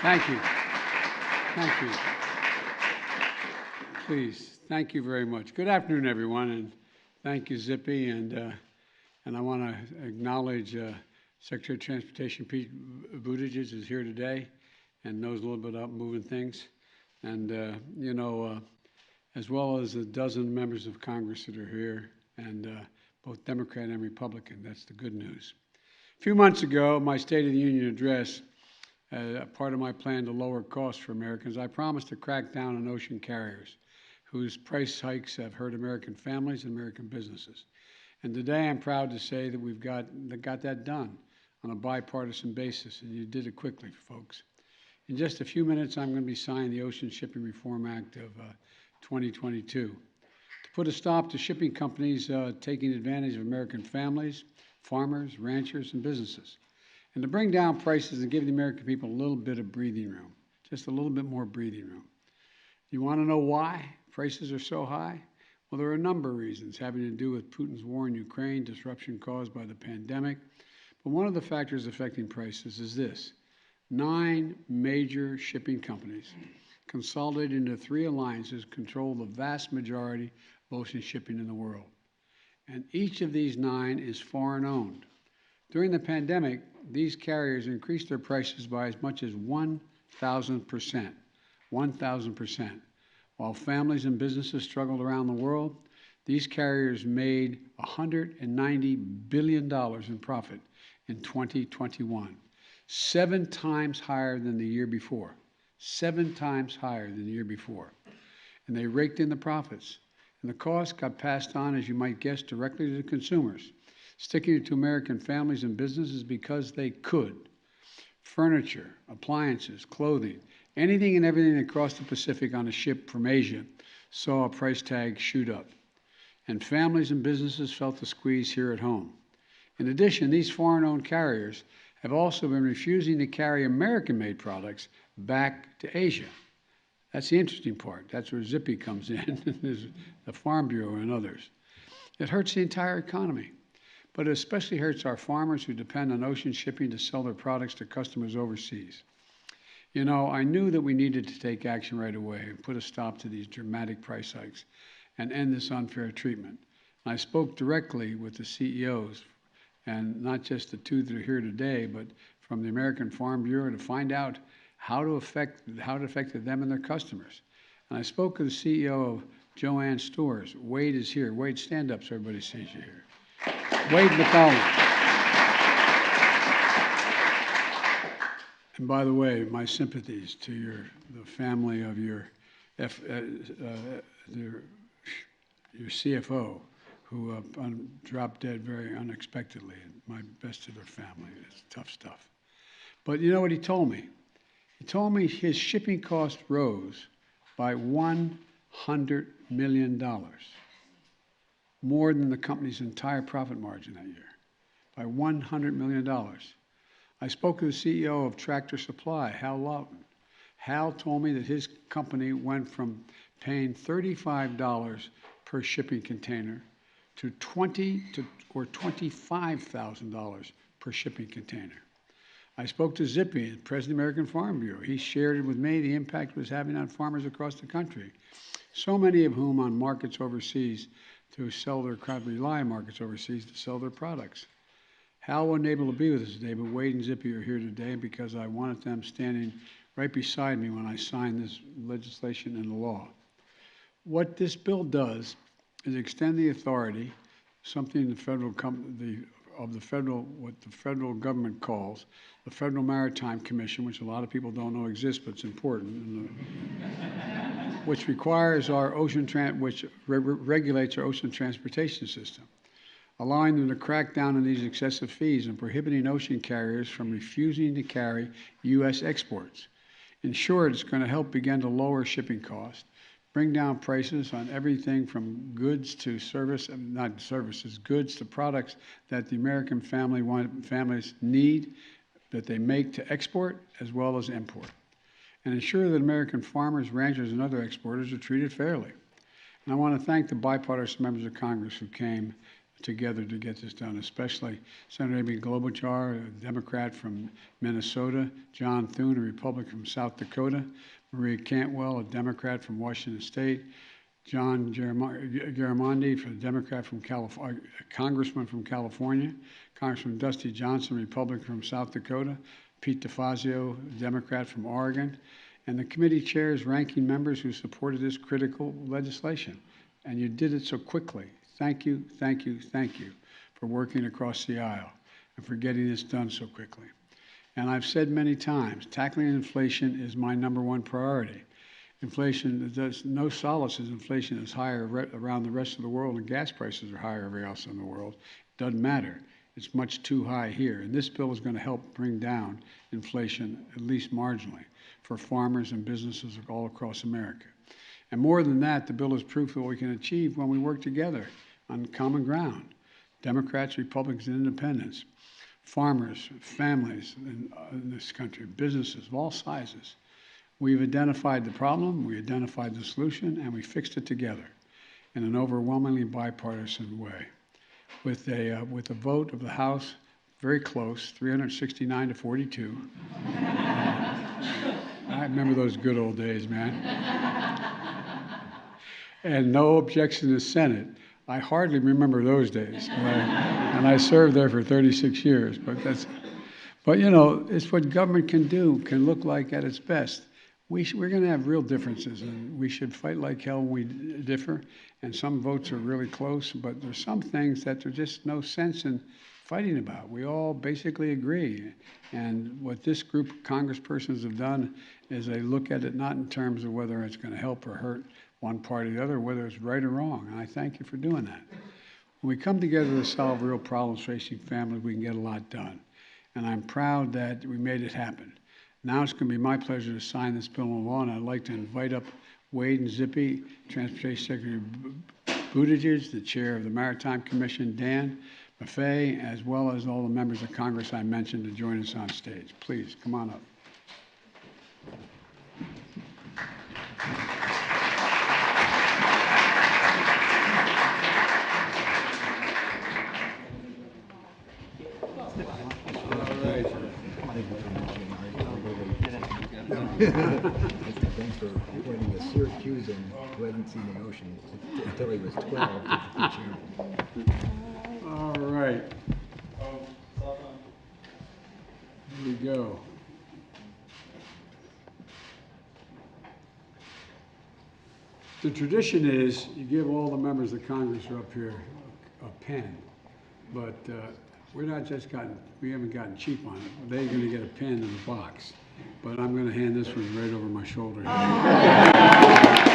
Thank you. Thank you. Please, thank you very much. Good afternoon, everyone, and thank you, Zippy. And I want to acknowledge Secretary of Transportation Pete Buttigieg is here today and knows a little bit about moving things. And, as well as a dozen members of Congress that are here, and both Democrat and Republican. That's the good news. A few months ago, my State of the Union address, part of my plan to lower costs for Americans, I promised to crack down on ocean carriers whose price hikes have hurt American families and American businesses. And today I'm proud to say that we've got that done on a bipartisan basis, and you did it quickly, folks. In just a few minutes, I'm going to be signing the Ocean Shipping Reform Act of 2022 to put a stop to shipping companies taking advantage of American families, farmers, ranchers, and businesses, and to bring down prices and give the American people a little bit of breathing room, just a little bit more breathing room. You want to know why prices are so high? Well, there are a number of reasons having to do with Putin's war in Ukraine, disruption caused by the pandemic. But one of the factors affecting prices is this: 9 major shipping companies consolidated into 3 alliances control the vast majority of ocean shipping in the world. And each of these 9 is foreign-owned. During the pandemic, these carriers increased their prices by as much as 1,000%. 1,000%. While families and businesses struggled around the world, these carriers made $190 billion in profit in 2021, 7 times higher than the year before. 7 times higher than the year before. And they raked in the profits. And the cost got passed on, as you might guess, directly to the consumers, sticking it to American families and businesses because they could. Furniture, appliances, clothing, anything and everything that crossed the Pacific on a ship from Asia saw a price tag shoot up. And families and businesses felt the squeeze here at home. In addition, these foreign-owned carriers have also been refusing to carry American-made products back to Asia. That's the interesting part. That's where Zippy comes in, there's the Farm Bureau and others. It hurts the entire economy, but it especially hurts our farmers who depend on ocean shipping to sell their products to customers overseas. You know, I knew that we needed to take action right away and put a stop to these dramatic price hikes and end this unfair treatment. And I spoke directly with the CEOs, and not just the 2 that are here today, but from the American Farm Bureau, to find out how it affected them and their customers. And I spoke with the CEO of Joann Stores. Wade is here. Wade, stand up so everybody sees you here. Wade McCollum. And by the way, my sympathies to the family of your CFO, who dropped dead very unexpectedly. My best to their family. It's tough stuff. But you know what he told me? He told me his shipping cost rose by $100 million, more than the company's entire profit margin that year, by $100 million. I spoke to the CEO of Tractor Supply, Hal Lawton. Hal told me that his company went from paying $35 per shipping container to $25,000 per shipping container. I spoke to Zippy, the president of the American Farm Bureau. He shared with me the impact it was having on farmers across the country, so many of whom on markets overseas to sell their crop, rely on markets overseas to sell their products. Hal wasn't able to be with us today, but Wade and Zippy are here today because I wanted them standing right beside me when I signed this legislation into law. What this bill does is extend the authority, something what the federal government calls the Federal Maritime Commission, which a lot of people don't know exists, but it's important, which requires our which regulates our ocean transportation system, allowing them to crack down on these excessive fees and prohibiting ocean carriers from refusing to carry U.S. exports. In short, it's going to help begin to lower shipping costs, bring down prices on everything from goods to goods to products that the American families need, that they make to export as well as import, and ensure that American farmers, ranchers, and other exporters are treated fairly. And I want to thank the bipartisan members of Congress who came together to get this done, especially Senator Amy Klobuchar, a Democrat from Minnesota, John Thune, a Republican from South Dakota, Maria Cantwell, a Democrat from Washington State, John Garamendi, a Democrat from California, Congressman from California, Congressman Dusty Johnson, Republican from South Dakota, Pete DeFazio, Democrat from Oregon, and the committee chairs, ranking members who supported this critical legislation. And you did it so quickly. Thank you, thank you, thank you for working across the aisle and for getting this done so quickly. And I've said many times, tackling inflation is my #1 priority. Inflation, there's no solace as inflation is higher around the rest of the world and gas prices are higher everywhere else in the world. It doesn't matter. It's much too high here. And this bill is going to help bring down inflation, at least marginally, for farmers and businesses all across America. And more than that, the bill is proof of what we can achieve when we work together on common ground. Democrats, Republicans, and independents, farmers, families in this country, businesses of all sizes. We've identified the problem, we identified the solution, and we fixed it together in an overwhelmingly bipartisan way. With a vote of the House very close, 369 to 42. I remember those good old days, man. And no objection to the Senate. I hardly remember those days, and I served there for 36 years. But you know, it's what government can do, can look like at its best. We're going to have real differences, and we should fight like hell when we differ. And some votes are really close, but there's some things that there's just no sense in fighting about. We all basically agree. And what this group of congresspersons have done is they look at it not in terms of whether it's going to help or hurt one party or the other, whether it's right or wrong. And I thank you for doing that. When we come together to solve real problems facing families, we can get a lot done. And I'm proud that we made it happen. Now it's going to be my pleasure to sign this bill into law, and I'd like to invite up Wade and Zippy, Transportation Secretary Buttigieg, the chair of the Maritime Commission, Dan Maffei, as well as all the members of Congress I mentioned to join us on stage. Please, come on up. Thanks for pointing a Syracusan who hadn't seen the ocean until he was 12. All right. Here we go. The tradition is you give all the members of Congress who are up here a pen, but we haven't gotten cheap on it. They're going to get a pen in the box. But I'm going to hand this one right over my shoulder here.